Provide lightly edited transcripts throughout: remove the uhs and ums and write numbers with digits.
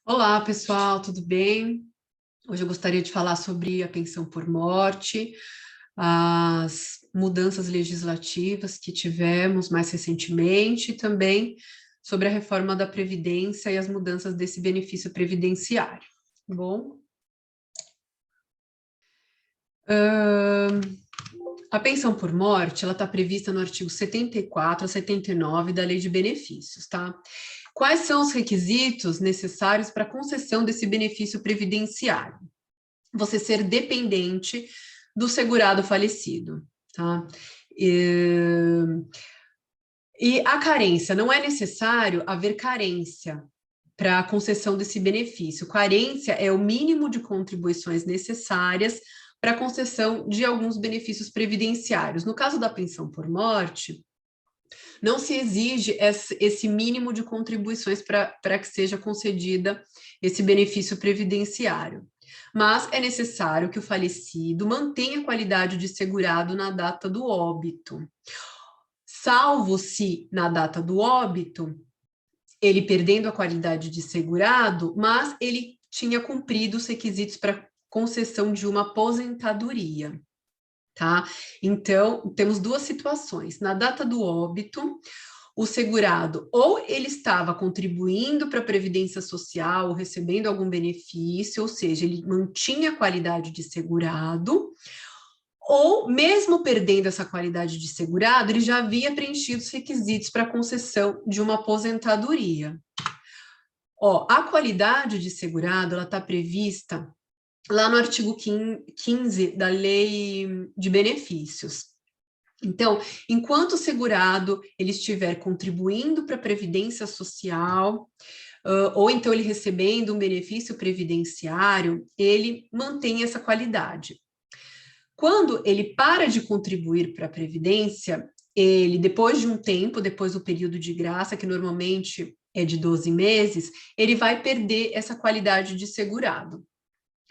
Olá, pessoal, tudo bem? Hoje eu gostaria de falar sobre a pensão por morte, as mudanças legislativas que tivemos mais recentemente e também sobre a reforma da Previdência e as mudanças desse benefício previdenciário. Tá bom? A pensão por morte, ela está prevista no artigo 74 a 79 da Lei de Benefícios, tá? Quais são os requisitos necessários para a concessão desse benefício previdenciário? Você ser dependente do segurado falecido, tá? E a carência, não é necessário haver carência para a concessão desse benefício. Carência é o mínimo de contribuições necessárias para a concessão de alguns benefícios previdenciários. No caso da pensão por morte, não se exige esse mínimo de contribuições para que seja concedida esse benefício previdenciário. Mas é necessário que o falecido mantenha a qualidade de segurado na data do óbito. Salvo se, na data do óbito, ele perdendo a qualidade de segurado, mas ele tinha cumprido os requisitos para concessão de uma aposentadoria, tá? Então, temos duas situações. Na data do óbito, o segurado ou ele estava contribuindo para a Previdência Social, ou recebendo algum benefício, ou seja, ele mantinha a qualidade de segurado, ou mesmo perdendo essa qualidade de segurado, ele já havia preenchido os requisitos para a concessão de uma aposentadoria. Ó, a qualidade de segurado, ela está prevista lá no artigo 15 da Lei de Benefícios. Então, enquanto o segurado ele estiver contribuindo para a Previdência Social, ou então ele recebendo um benefício previdenciário, ele mantém essa qualidade. Quando ele para de contribuir para a Previdência, ele, depois de um tempo, depois do período de graça, que normalmente é de 12 meses, ele vai perder essa qualidade de segurado.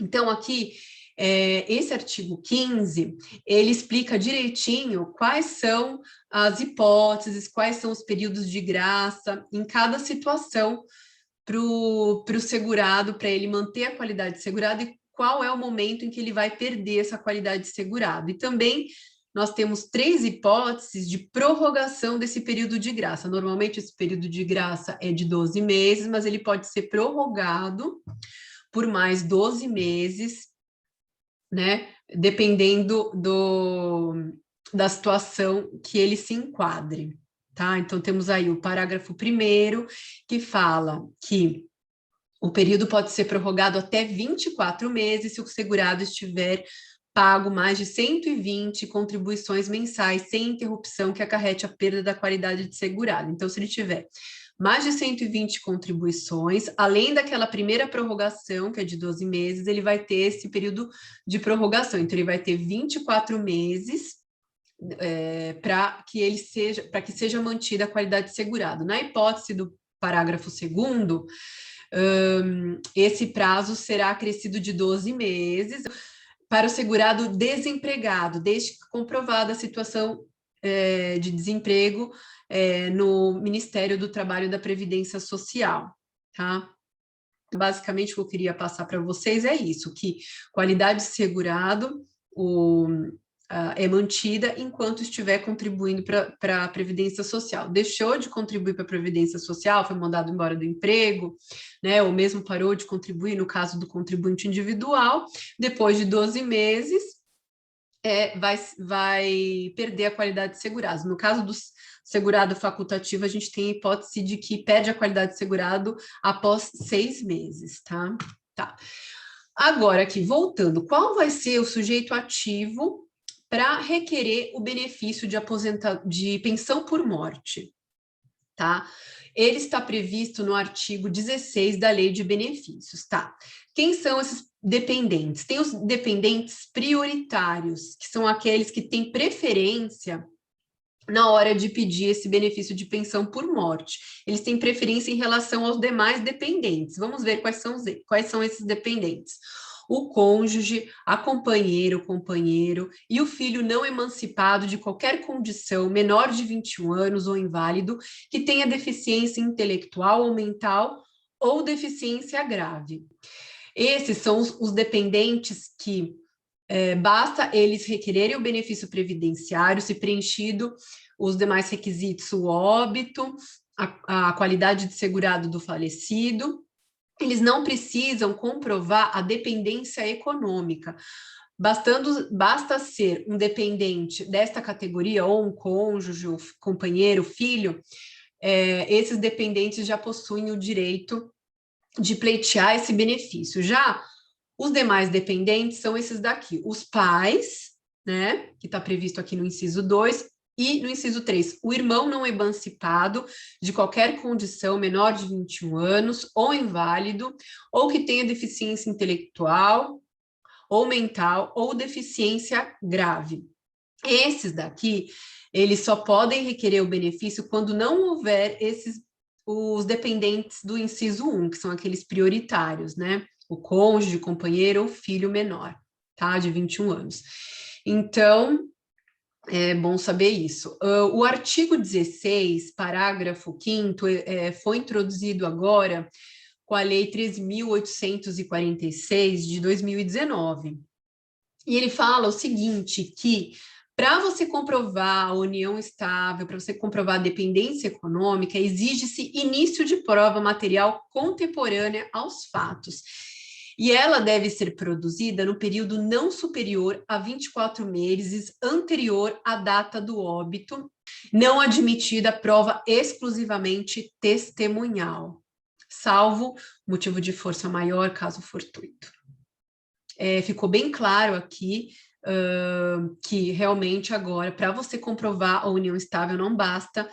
Então, aqui, esse artigo 15, ele explica direitinho quais são as hipóteses, quais são os períodos de graça em cada situação para o segurado, para ele manter a qualidade de segurado e qual é o momento em que ele vai perder essa qualidade de segurado. E também nós temos 3 hipóteses de prorrogação desse período de graça. Normalmente, esse período de graça é de 12 meses, mas ele pode ser prorrogado por mais 12 meses, né? Dependendo da situação que ele se enquadre, tá? Então, temos aí o parágrafo 1º, que fala que o período pode ser prorrogado até 24 meses se o segurado estiver pago mais de 120 contribuições mensais sem interrupção que acarrete a perda da qualidade de segurado. Então, se ele tiver mais de 120 contribuições, além daquela primeira prorrogação, que é de 12 meses, ele vai ter esse período de prorrogação. Então, ele vai ter 24 meses para que seja mantida a qualidade de segurado. Na hipótese do parágrafo 2º, esse prazo será acrescido de 12 meses para o segurado desempregado, desde que comprovada a situação de desemprego no Ministério do Trabalho e da Previdência Social, tá? Basicamente, o que eu queria passar para vocês é isso, que qualidade de segurado é mantida enquanto estiver contribuindo para a Previdência Social. Deixou de contribuir para a Previdência Social, foi mandado embora do emprego, né, ou mesmo parou de contribuir, no caso do contribuinte individual, depois de 12 meses, vai perder a qualidade de segurado. No caso do segurado facultativo, a gente tem a hipótese de que perde a qualidade de segurado após 6 meses, tá? Tá. Agora, aqui, voltando, qual vai ser o sujeito ativo para requerer o benefício de pensão por morte, tá? Ele está previsto no artigo 16 da Lei de Benefícios, tá? Quem são esses dependentes? Tem os dependentes prioritários, que são aqueles que têm preferência na hora de pedir esse benefício de pensão por morte. Eles têm preferência em relação aos demais dependentes. Vamos ver quais são esses dependentes. O cônjuge, a companheira, o companheiro e o filho não emancipado de qualquer condição, menor de 21 anos ou inválido, que tenha deficiência intelectual ou mental ou deficiência grave. Esses são os dependentes que basta eles requererem o benefício previdenciário, se preenchido os demais requisitos, o óbito, a qualidade de segurado do falecido, eles não precisam comprovar a dependência econômica. Basta ser um dependente desta categoria, ou um cônjuge, ou companheiro, filho, esses dependentes já possuem o direito de pleitear esse benefício. Já os demais dependentes são esses daqui, os pais, né, que está previsto aqui no inciso 2, e no inciso 3, o irmão não emancipado de qualquer condição menor de 21 anos, ou inválido, ou que tenha deficiência intelectual, ou mental, ou deficiência grave. Esses daqui, eles só podem requerer o benefício quando não houver os dependentes do inciso 1, que são aqueles prioritários, né? O cônjuge, companheiro ou filho menor, tá? De 21 anos. Então, é bom saber isso. O artigo 16, parágrafo 5º, foi introduzido agora com a Lei 13.846 de 2019. E ele fala o seguinte, que para você comprovar a união estável, para você comprovar a dependência econômica, exige-se início de prova material contemporânea aos fatos. E ela deve ser produzida no período não superior a 24 meses anterior à data do óbito, não admitida prova exclusivamente testemunhal, salvo motivo de força maior, caso fortuito. Ficou bem claro aqui que realmente agora, para você comprovar a união estável, não basta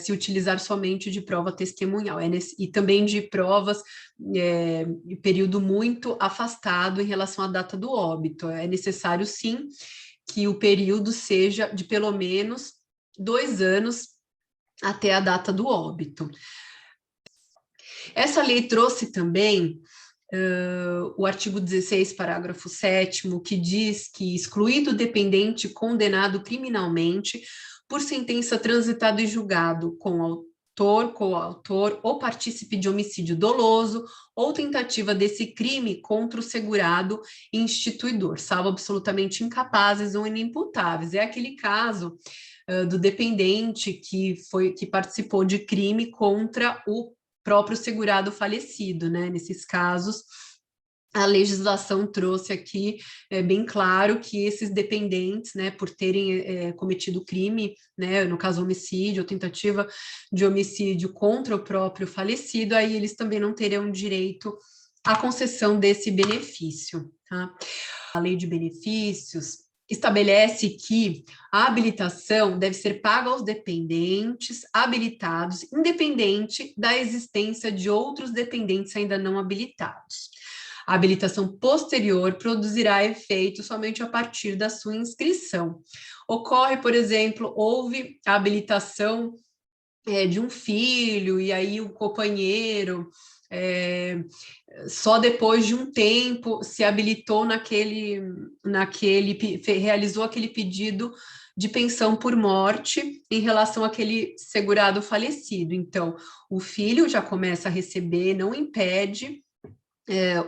se utilizar somente de prova testemunhal, e também de provas de período muito afastado em relação à data do óbito. É necessário, sim, que o período seja de pelo menos 2 anos até a data do óbito. Essa lei trouxe também o artigo 16, parágrafo 7º, que diz que, excluído o dependente condenado criminalmente por sentença transitada e julgado com autor, coautor ou partícipe de homicídio doloso ou tentativa desse crime contra o segurado e instituidor, salvo absolutamente incapazes ou inimputáveis. É aquele caso do dependente que participou de crime contra o próprio segurado falecido, né? Nesses casos, a legislação trouxe aqui bem claro que esses dependentes, né, por terem cometido crime, né, no caso homicídio ou tentativa de homicídio contra o próprio falecido, aí eles também não terão direito à concessão desse benefício, tá? A lei de benefícios estabelece que a habilitação deve ser paga aos dependentes habilitados, independente da existência de outros dependentes ainda não habilitados. A habilitação posterior produzirá efeito somente a partir da sua inscrição. Ocorre, por exemplo, houve a habilitação de um filho, e aí o companheiro só depois de um tempo se habilitou realizou aquele pedido de pensão por morte em relação àquele segurado falecido. Então, o filho já começa a receber, não impede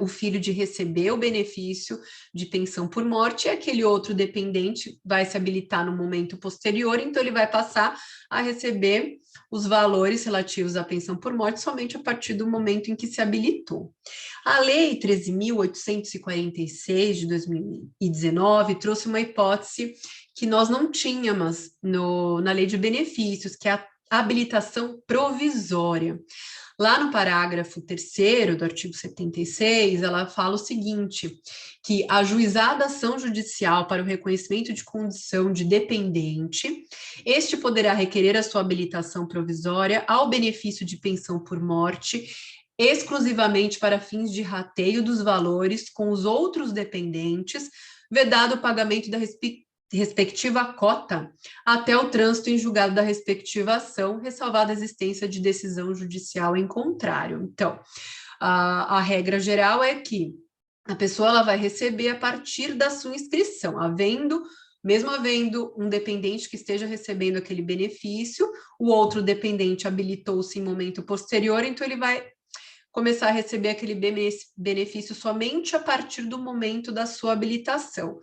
o filho de receber o benefício de pensão por morte, e aquele outro dependente vai se habilitar no momento posterior, então ele vai passar a receber os valores relativos à pensão por morte somente a partir do momento em que se habilitou. A Lei 13.846 de 2019 trouxe uma hipótese que nós não tínhamos na Lei de Benefícios, que é a habilitação provisória. Lá no parágrafo 3º do artigo 76, ela fala o seguinte, que a ajuizada ação judicial para o reconhecimento de condição de dependente, este poderá requerer a sua habilitação provisória ao benefício de pensão por morte, exclusivamente para fins de rateio dos valores com os outros dependentes, vedado o pagamento da respectiva cota até o trânsito em julgado da respectiva ação, ressalvada a existência de decisão judicial em contrário. Então, a regra geral é que a pessoa ela vai receber a partir da sua inscrição, mesmo havendo um dependente que esteja recebendo aquele benefício, o outro dependente habilitou-se em momento posterior, então ele vai começar a receber aquele benefício somente a partir do momento da sua habilitação.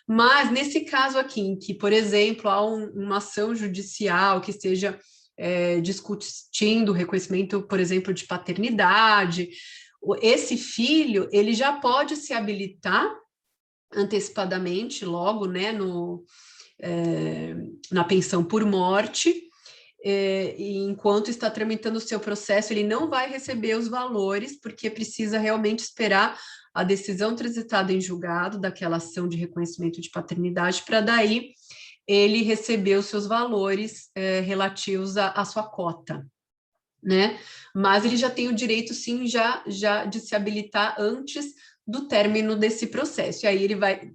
Mas nesse caso aqui, em que, por exemplo, há uma ação judicial que esteja discutindo o reconhecimento, por exemplo, de paternidade, esse filho, ele já pode se habilitar antecipadamente, logo, né, na pensão por morte, e enquanto está tramitando o seu processo, ele não vai receber os valores, porque precisa realmente esperar a decisão transitada em julgado daquela ação de reconhecimento de paternidade, para daí ele receber os seus valores relativos à sua cota, né? Mas ele já tem o direito, sim, já de se habilitar antes do término desse processo. E aí ele vai,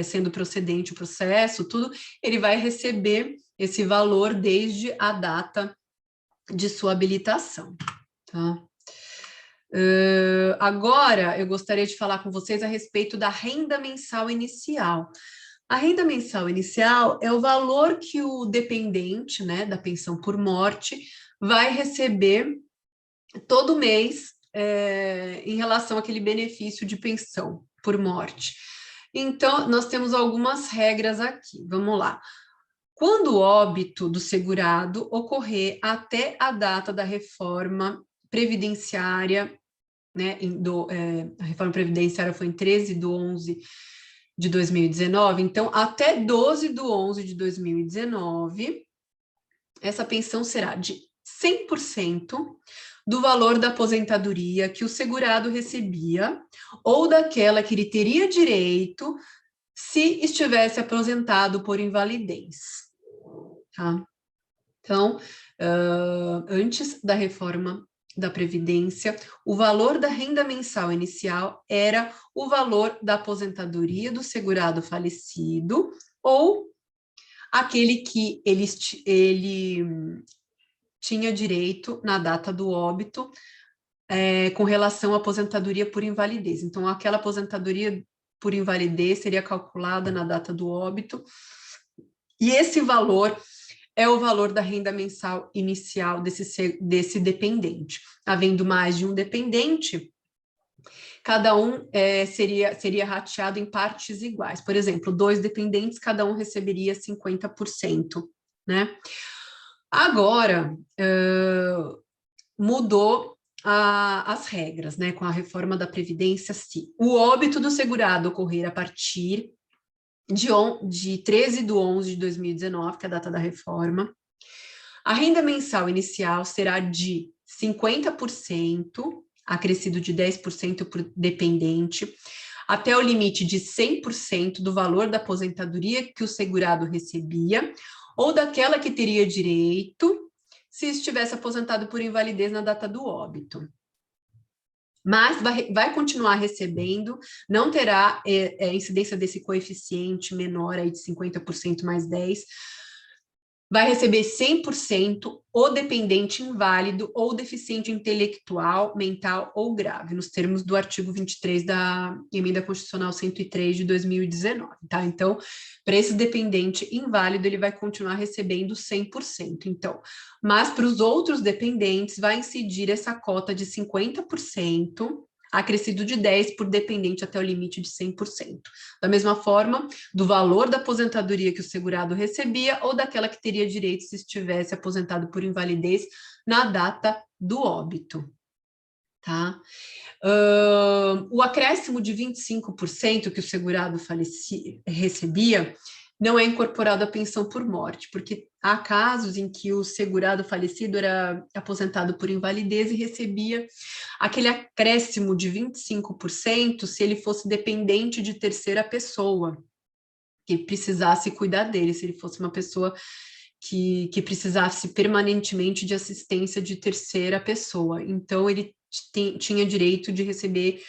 sendo procedente o processo, tudo, ele vai receber esse valor desde a data de sua habilitação, tá? Agora, eu gostaria de falar com vocês a respeito da renda mensal inicial. A renda mensal inicial é o valor que o dependente, né, da pensão por morte, vai receber todo mês em relação àquele benefício de pensão por morte. Então, nós temos algumas regras aqui. Vamos lá. Quando o óbito do segurado ocorrer até a data da reforma previdenciária, né, a reforma previdenciária foi em 13/11 de 2019, então até 12/11 de 2019, essa pensão será de 100% do valor da aposentadoria que o segurado recebia ou daquela que ele teria direito se estivesse aposentado por invalidez, tá? Então, antes da reforma da Previdência, o valor da renda mensal inicial era o valor da aposentadoria do segurado falecido ou aquele que ele tinha direito na data do óbito com relação à aposentadoria por invalidez. Então, aquela aposentadoria por invalidez seria calculada na data do óbito, e esse valor é o valor da renda mensal inicial desse dependente. Havendo mais de um dependente, cada um seria rateado em partes iguais. Por exemplo, 2 dependentes, cada um receberia 50%, né? Agora, mudou as regras, né? Com a reforma da Previdência, se o óbito do segurado ocorrer a partir de 13/11 de 2019, que é a data da reforma, a renda mensal inicial será de 50%, acrescido de 10% por dependente, até o limite de 100% do valor da aposentadoria que o segurado recebia, ou daquela que teria direito se estivesse aposentado por invalidez na data do óbito. Mas vai continuar recebendo, não terá incidência desse coeficiente menor aí de 50% mais 10%, vai receber 100% o dependente inválido ou deficiente intelectual, mental ou grave, nos termos do artigo 23 da Emenda Constitucional 103 de 2019, tá? Então, para esse dependente inválido, ele vai continuar recebendo 100%, então. Mas para os outros dependentes, vai incidir essa cota de 50%, acrescido de 10% por dependente até o limite de 100%. Da mesma forma, do valor da aposentadoria que o segurado recebia ou daquela que teria direito se estivesse aposentado por invalidez na data do óbito, tá? O acréscimo de 25% que o segurado recebia não é incorporado à pensão por morte, porque há casos em que o segurado falecido era aposentado por invalidez e recebia aquele acréscimo de 25% se ele fosse dependente de terceira pessoa, que precisasse cuidar dele, se ele fosse uma pessoa que precisasse permanentemente de assistência de terceira pessoa. Então, ele tinha direito de receber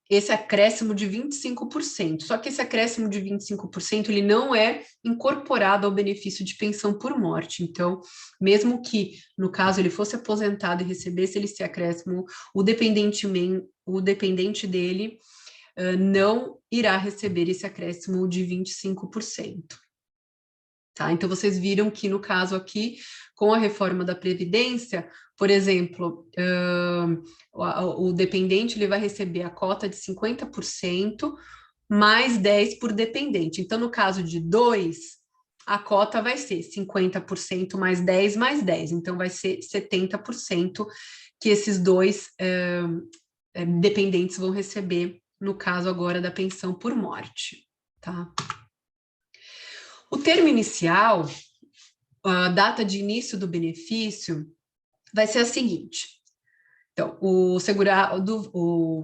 esse acréscimo de 25%. Só que esse acréscimo de 25%, ele não é incorporado ao benefício de pensão por morte. Então, mesmo que, no caso, ele fosse aposentado e recebesse esse acréscimo, o dependente dele não irá receber esse acréscimo de 25%. Tá? Então, vocês viram que, no caso aqui, com a reforma da Previdência, Por exemplo, o dependente ele vai receber a cota de 50% mais 10 por dependente. Então, no caso de 2, a cota vai ser 50% mais 10 mais 10. Então, vai ser 70% que esses dois dependentes vão receber, no caso agora da pensão por morte, tá? O termo inicial, a data de início do benefício, vai ser a seguinte. Então, o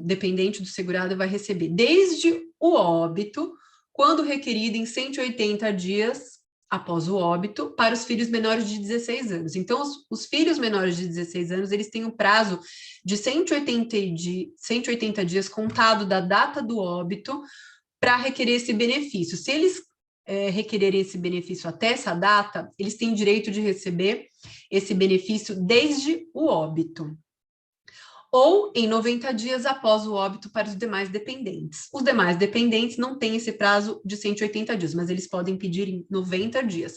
dependente do segurado vai receber desde o óbito, quando requerido em 180 dias após o óbito, para os filhos menores de 16 anos. Então, os filhos menores de 16 anos, eles têm um prazo de 180 dias contado da data do óbito para requerer esse benefício. Se eles requererem esse benefício até essa data, eles têm direito de receber esse benefício desde o óbito, ou em 90 dias após o óbito para os demais dependentes. Os demais dependentes não têm esse prazo de 180 dias, mas eles podem pedir em 90 dias.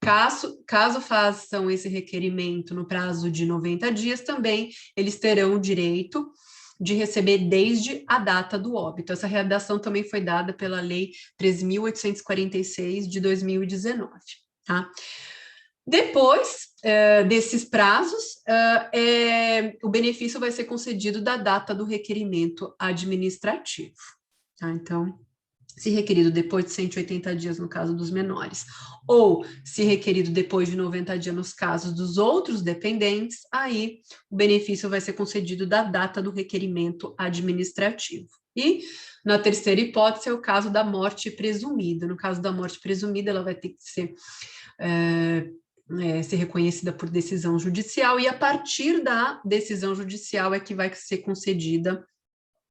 Caso façam esse requerimento no prazo de 90 dias, também eles terão o direito de receber desde a data do óbito. Essa redação também foi dada pela Lei 13.846 de 2019, tá? Depois desses prazos, o benefício vai ser concedido da data do requerimento administrativo, tá? Então, se requerido depois de 180 dias no caso dos menores, ou se requerido depois de 90 dias nos casos dos outros dependentes, aí o benefício vai ser concedido da data do requerimento administrativo. E, na terceira hipótese, é o caso da morte presumida. No caso da morte presumida, ela vai ter que ser reconhecida por decisão judicial, e a partir da decisão judicial é que vai ser concedida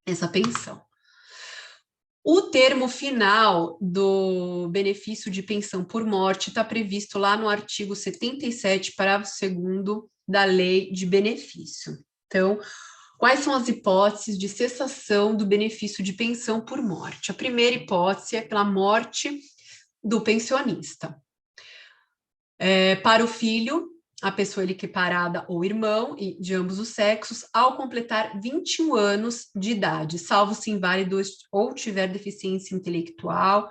essa pensão. O termo final do benefício de pensão por morte está previsto lá no artigo 77, parágrafo 2º da Lei de Benefício. Então, quais são as hipóteses de cessação do benefício de pensão por morte? A primeira hipótese é pela morte do pensionista. Para o filho, a pessoa equiparada ou irmão de ambos os sexos, ao completar 21 anos de idade, salvo se inválido ou tiver deficiência intelectual,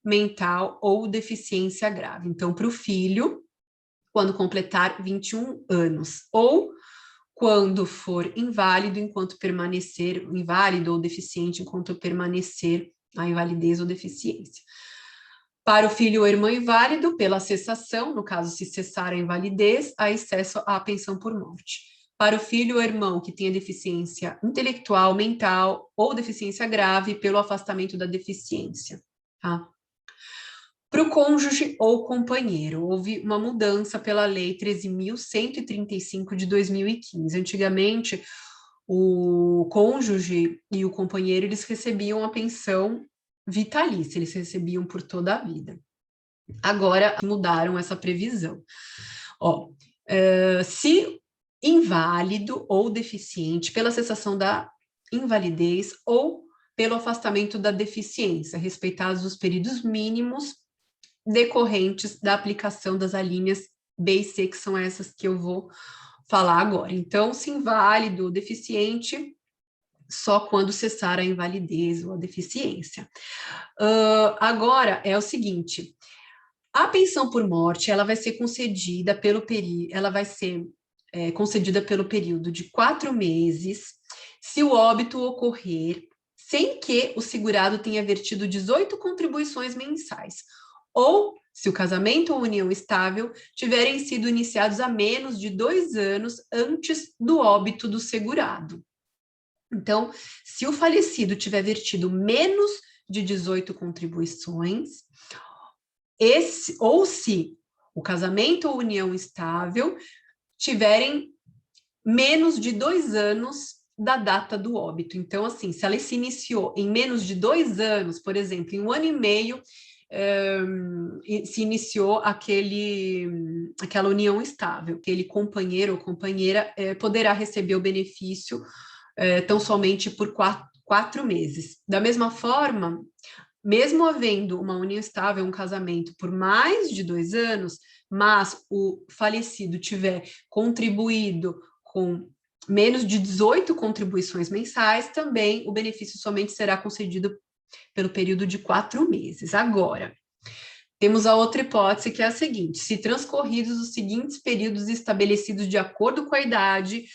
mental ou deficiência grave. Então, para o filho, quando completar 21 anos, ou quando for inválido enquanto permanecer, inválido ou deficiente enquanto permanecer a invalidez ou deficiência. Para o filho ou irmão inválido, pela cessação, no caso, se cessar a invalidez, há acesso à pensão por morte. Para o filho ou irmão que tenha deficiência intelectual, mental ou deficiência grave, pelo afastamento da deficiência, tá? Para o cônjuge ou companheiro, houve uma mudança pela Lei 13.135 de 2015. Antigamente, o cônjuge e o companheiro, eles recebiam a pensão vitalícia, eles recebiam por toda a vida. Agora mudaram essa previsão. Se inválido ou deficiente pela cessação da invalidez ou pelo afastamento da deficiência, respeitados os períodos mínimos decorrentes da aplicação das alíneas B e C, que são essas que eu vou falar agora. Então, se inválido ou deficiente, só quando cessar a invalidez ou a deficiência. Agora, é o seguinte, a pensão por morte, ela vai ser concedida pelo período de 4 meses, se o óbito ocorrer sem que o segurado tenha vertido 18 contribuições mensais, ou se o casamento ou união estável tiverem sido iniciados há menos de 2 anos antes do óbito do segurado. Então, se o falecido tiver vertido menos de 18 contribuições, ou se o casamento ou união estável tiverem menos de 2 anos da data do óbito. Então, assim, se ela se iniciou em menos de 2 anos, por exemplo, em 1 ano e meio, se iniciou aquela união estável, aquele companheiro ou companheira poderá receber o benefício tão somente por 4 meses. Da mesma forma, mesmo havendo uma união estável, um casamento por mais de 2 anos, mas o falecido tiver contribuído com menos de 18 contribuições mensais, também o benefício somente será concedido pelo período de 4 meses. Agora, temos a outra hipótese, que é a seguinte: se transcorridos os seguintes períodos estabelecidos de acordo com a idade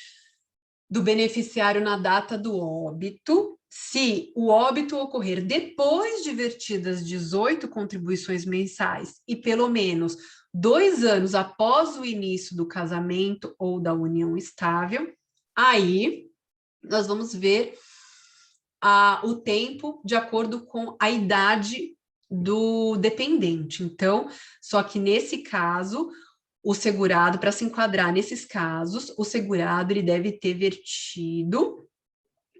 do beneficiário na data do óbito, se o óbito ocorrer depois de vertidas 18 contribuições mensais e pelo menos 2 anos após o início do casamento ou da união estável, aí nós vamos ver o tempo de acordo com a idade do dependente. Então, só que nesse caso, o segurado, para se enquadrar nesses casos, o segurado ele deve ter vertido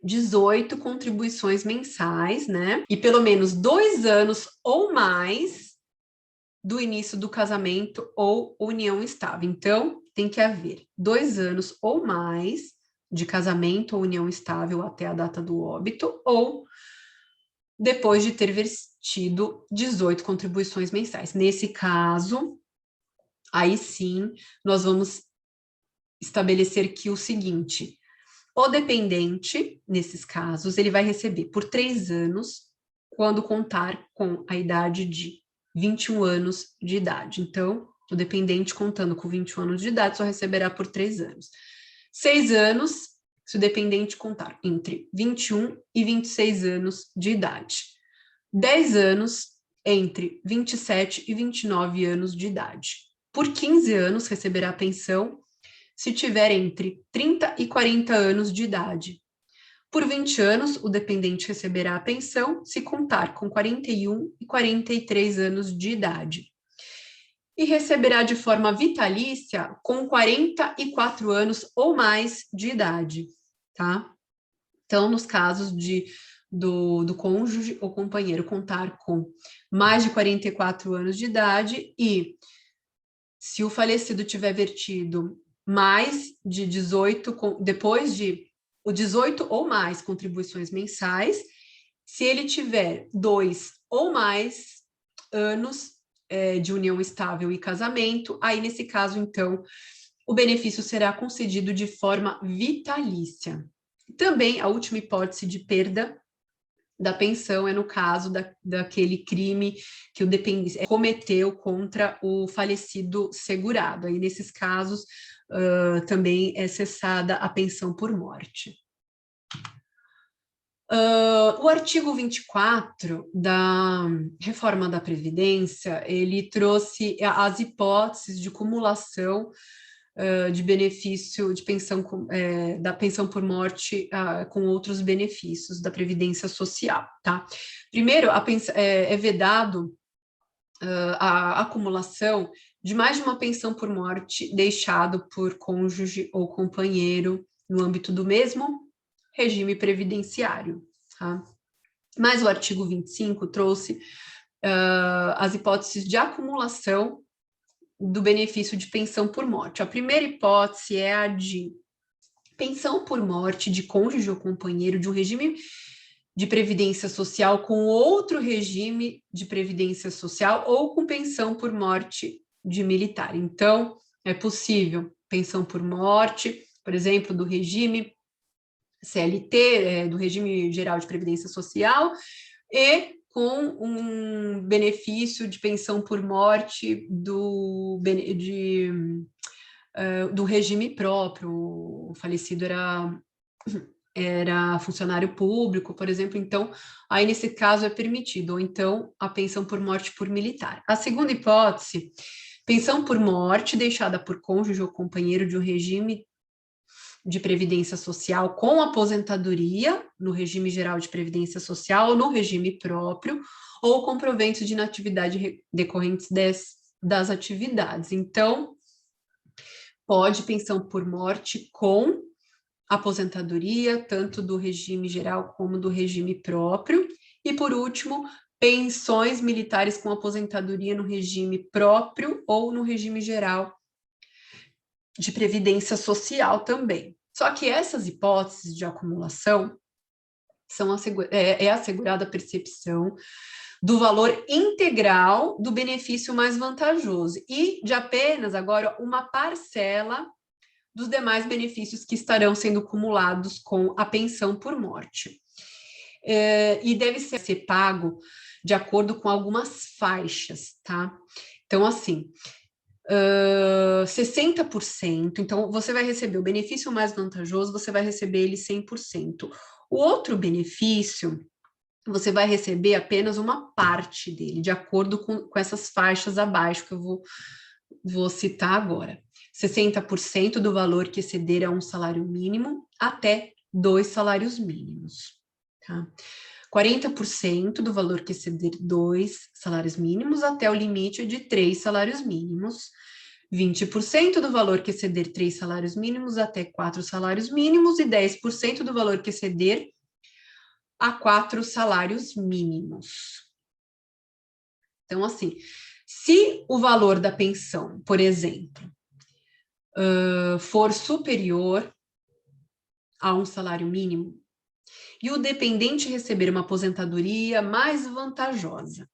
18 contribuições mensais, né? E pelo menos 2 anos ou mais do início do casamento ou união estável. Então, tem que haver 2 anos ou mais de casamento ou união estável até a data do óbito, ou depois de ter vertido 18 contribuições mensais. Nesse caso, aí sim, nós vamos estabelecer que o seguinte: o dependente, nesses casos, ele vai receber por 3 anos, quando contar com a idade de 21 anos de idade. Então, o dependente contando com 21 anos de idade só receberá por 3 anos. 6 anos, se o dependente contar entre 21 e 26 anos de idade. 10 anos, entre 27 e 29 anos de idade. Por 15 anos, receberá pensão se tiver entre 30 e 40 anos de idade. Por 20 anos, o dependente receberá a pensão se contar com 41 e 43 anos de idade. E receberá de forma vitalícia com 44 anos ou mais de idade, tá? Então, nos casos do cônjuge ou companheiro contar com mais de 44 anos de idade e se o falecido tiver vertido mais de 18, depois de o 18 ou mais contribuições mensais, se ele tiver 2 ou mais anos de união estável e casamento, aí nesse caso, então, o benefício será concedido de forma vitalícia. Também a última hipótese de perda da pensão é no caso daquele crime que o dependente cometeu contra o falecido segurado. Aí, nesses casos, também é cessada a pensão por morte. O artigo 24 da reforma da Previdência, ele trouxe as hipóteses de cumulação de benefício de pensão da pensão por morte com outros benefícios da Previdência Social, tá? Primeiro, é vedado a acumulação de mais de uma pensão por morte deixado por cônjuge ou companheiro no âmbito do mesmo regime previdenciário, tá? Mas o artigo 25 trouxe as hipóteses de acumulação do benefício de pensão por morte. A primeira hipótese é a de pensão por morte de cônjuge ou companheiro de um regime de previdência social com outro regime de previdência social ou com pensão por morte de militar. Então, é possível pensão por morte, por exemplo, do regime CLT, do regime geral de previdência social, e com um benefício de pensão por morte do regime próprio. O falecido era funcionário público, por exemplo, então, aí nesse caso é permitido, ou então a pensão por morte por militar. A segunda hipótese, pensão por morte deixada por cônjuge ou companheiro de um regime de previdência social com aposentadoria no regime geral de previdência social ou no regime próprio, ou com proventos de inatividade decorrentes das atividades. Então, pode pensão por morte com aposentadoria, tanto do regime geral como do regime próprio. E, por último, pensões militares com aposentadoria no regime próprio ou no regime geral de previdência social também. Só que essas hipóteses de acumulação é assegurada a percepção do valor integral do benefício mais vantajoso e de apenas agora uma parcela dos demais benefícios que estarão sendo acumulados com a pensão por morte. E deve ser pago de acordo com algumas faixas, tá? Então, assim, 60%, então você vai receber o benefício mais vantajoso, você vai receber ele 100%. O outro benefício, você vai receber apenas uma parte dele, de acordo com essas faixas abaixo que eu vou citar agora. 60% do valor que exceder a um salário mínimo até 2 salários mínimos, tá? 40% do valor que exceder 2 salários mínimos até o limite de 3 salários mínimos, 20% do valor que exceder 3 salários mínimos até 4 salários mínimos e 10% do valor que exceder a 4 salários mínimos. Então, assim, se o valor da pensão, por exemplo, for superior a um salário mínimo, e o dependente receber uma aposentadoria mais vantajosa,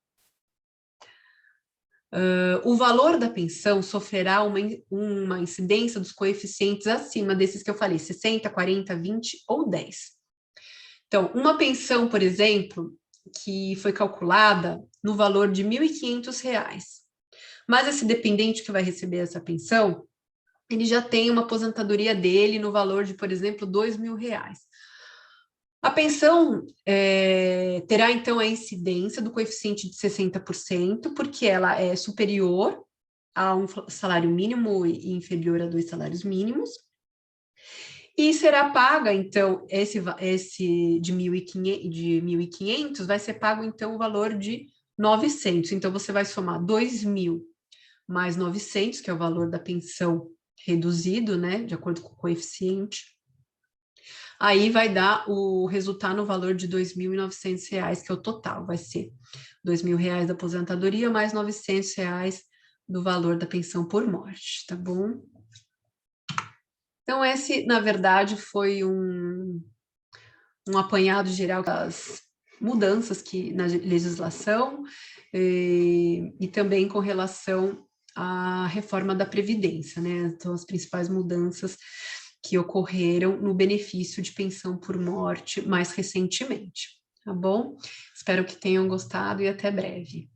o valor da pensão sofrerá uma incidência dos coeficientes acima desses que eu falei, 60, 40, 20 ou 10. Então, uma pensão, por exemplo, que foi calculada no valor de R$ 1.500, mas esse dependente que vai receber essa pensão, ele já tem uma aposentadoria dele no valor de, por exemplo, R$ 2.000. A pensão terá, então, a incidência do coeficiente de 60%, porque ela é superior a um salário mínimo e inferior a 2 salários mínimos, e será paga, então, esse de 1.500 vai ser pago, então, o valor de 900. Então, você vai somar 2.000 mais 900, que é o valor da pensão reduzido, né, de acordo com o coeficiente. Aí vai dar o resultado no valor de R$ 2.900, que é o total, vai ser R$ 2.000 da aposentadoria mais R$ 900 do valor da pensão por morte, tá bom? Então, esse, na verdade, foi um apanhado geral das mudanças na legislação e também com relação à reforma da Previdência, né? Então, as principais mudanças que ocorreram no benefício de pensão por morte mais recentemente, tá bom? Espero que tenham gostado e até breve.